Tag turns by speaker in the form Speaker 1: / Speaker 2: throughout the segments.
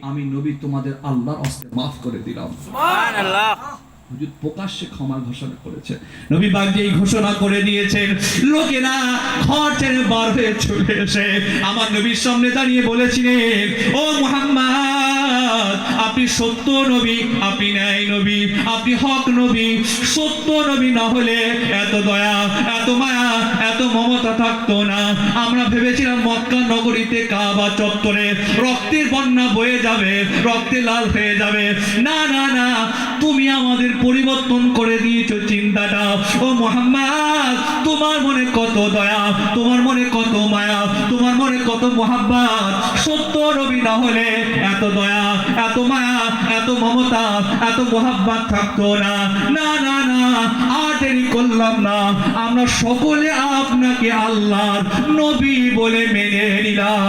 Speaker 1: আমি নবী তোমাদের আল্লাহর হস্তে মাফ করে দিলাম।
Speaker 2: সুবহানাল্লাহ।
Speaker 1: হুজুর প্রকাশ্যে ক্ষমার ঘোষণা করেছে। নবী পাক যেই ঘোষণা করে দিয়েছেন, লোকেরা ঘর ছেড়ে বার হয়ে চলে এসে আমার নবীর সামনে দাঁড়িয়ে বলেছিলেন, ও মুহাম্মদ, আপনি সত্য নবী, আপনি ন্যায় নবী, আপনি হক নবী। সত্য নবী না হলে এত দয়া, এত মায়া, এত মমতা থাকতো না। আমরা ভেবেছিলাম মক্কা নগরীতে কাবা চত্বরে রক্তের বন্যা বয়ে যাবে, রক্তে লাল হয়ে যাবে। না না না, তুমি আমাদের পরিবর্তন করে দিয়েছো চিন্তাটা। ও মুহাম্মদ, তোমার মনে কত দয়া, তোমার মনে কত মায়া, তোমার মনে কত মোহাব্বত। সত্য নবী না হলে এত দয়া, এত মায়া, এত মমতা, এত মোহাব্বত থাকতো না। না না না, আর দেরি করলাম না, আমরা সকলে আপনাকে আল্লাহর নবী বলে মেনে নিলাম।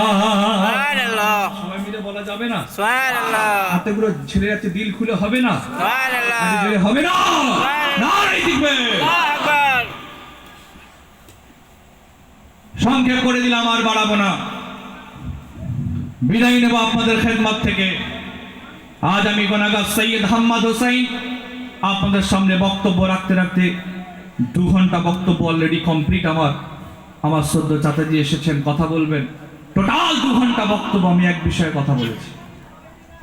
Speaker 2: সুবহানাল্লাহ।
Speaker 1: সবাই মিলে বলা যাবে না?
Speaker 2: সুবহানাল্লাহ।
Speaker 1: হাতেগুলো ছেড়ে যাচ্ছে, দিল খুলে হবে না?
Speaker 2: সুবহানাল্লাহ।
Speaker 1: হবে না? নারে দিবে।
Speaker 2: আল্লাহু আকবার।
Speaker 1: সংক্ষেপ করে দিলাম, আর বাড়াবো না, বিদায় নেব আপনাদের খেদমত থেকে। আজ আমি গুনাহগার সৈয়দ হাম্মাদ হোসাইন আপনাদের সামনে বক্তব্য রাখতে রাখতে 2 ঘন্টা বক্তব্য অলরেডি কমপ্লিট। আমার শ্রদ্ধা চাচাজি এসেছেন, কথা বলবেন। টোটাল 2 ঘন্টা বক্তব্য আমি এক বিষয়ে কথা বলেছি।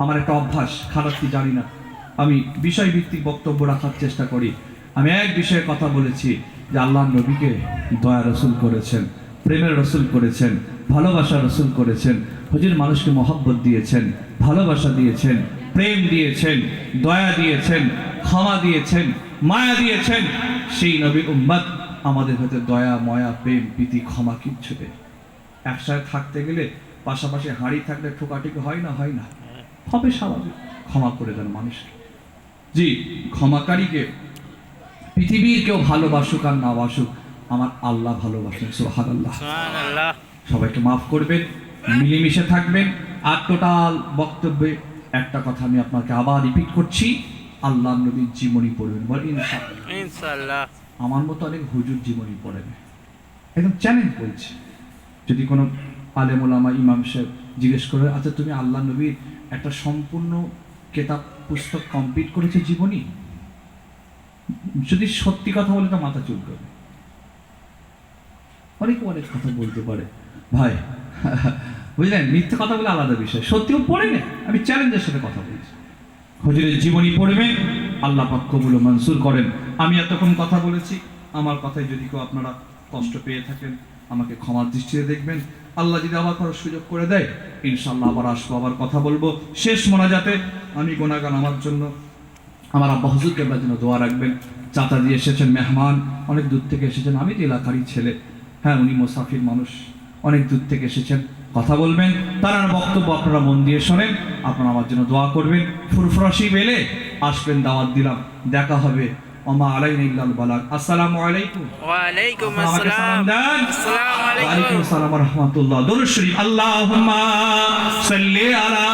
Speaker 1: আমার একটা অভ্যাস, খারাপ কি জানি না, আমি বিষয়ভিত্তিক বক্তব্য রাখার চেষ্টা করি। আমি এক বিষয়ে কথা বলেছি যে আল্লাহর নবীকে দয়া রসুল করেছেন, প্রেমের রসুল করেছেন, ভালোবাসার রসুল করেছেন। হুজুর মানুষকে মহব্বত দিয়েছেন, ভালোবাসা দিয়েছেন, প্রেম দিয়েছেন, দয়া দিয়েছেন, ক্ষমা দিয়েছেন, মায়া দিয়েছেন। সেই নবী উম্মত আমাদের হতে দয়া, ময়া, প্রেম, প্রীতি, ক্ষমা কিচ্ছু নেই। একসাথে থাকতে গেলে পাশাপাশি হাঁড়ি থাকলে ঠোকাঠুকি হয় না? হয় না? হবে, স্বাভাবিক। ক্ষমা করে দেন মানুষকে। জি, ক্ষমাকারীকে পৃথিবীর কেউ ভালোবাসুক আর না বাসুক, আমার আল্লাহ ভালোবাসেন। সুবহানাল্লাহ।
Speaker 2: সুবহানাল্লাহ।
Speaker 1: সবাইকে মাফ করবেন, মিলেমিশে থাকবেন। আর টোটাল বক্তব্যে একটা কথা আমি আপনাকে আবার রিপিট করছি, আল্লাহ নবীর জীবনী পড়বেন। বল ইনশাআল্লাহ।
Speaker 2: ইনশাআল্লাহ।
Speaker 1: আমার মতো অনেক হুজুর জীবনী পড়েন, একদম চ্যালেঞ্জ বলছি। যদি কোনো আলেম ওলামা ইমাম সাহেব জিজ্ঞেস করে, আচ্ছা তুমি আল্লাহ নবীর একটা সম্পূর্ণ কেতাব পুস্তক কমপ্লিট করেছে জীবনী, যদি সত্যি কথা বলে তো মাথা চুল করবে। অনেকে অনেক কথা বলতে পারে ভাই, বুঝলেন, মিথ্যে কথা বলে আলাদা বিষয়, সত্যিও পড়ে না। আমি চ্যালেঞ্জের সাথে কথা বলছি, হুজুরের জীবনী পড়বেন, আল্লাহ পাক কবুল ও মনসুর করেন। আমি এতক্ষণ কথা বলেছি, আমার কথায় যদি কেউ আপনারা কষ্ট পেয়ে থাকেন আমাকে ক্ষমার দৃষ্টিতে দেখবেন। আল্লাহ যদি আবার কারো সুযোগ করে দেয়, ইনশাআল্লাহ আবার আসবো, আবার কথা বলবো। শেষ মোনাজাতে আমি গুনাহগার, আমার জন্য, আমার আব্বা হুজুর কেবলার জন্য দোয়া রাখবেন। চাচাজি এসেছেন, মেহমান অনেক দূর থেকে এসেছেন, আমি তো এলাকারই ছেলে, হ্যাঁ উনি মুসাফির মানুষ, অনেক দূর থেকে এসেছেন, কথা বলবেন। তার বক্তব্য আপনারা মন দিয়ে শোনেন, আপনারা আমার জন্য দোয়া করবেন। ফুরফুরাশি বেলে আসবেন, দাওয়াত দিলাম, দেখা হবে। ওমা আলাইনা ইল্লাল বালাগ। আসসালামু আলাইকুম।
Speaker 2: ওয়া আলাইকুম
Speaker 1: আমাকে সালাম
Speaker 2: আসসালাম।
Speaker 1: দেন।
Speaker 2: আসসালামু
Speaker 1: ওয়া
Speaker 2: আলাইকুম।
Speaker 1: আলাইকুম আসসালাম ওয়া রাহমাতুল্লাহ। দরুদ শরীফ। আল্লাহুম্মা সাল্লি আলা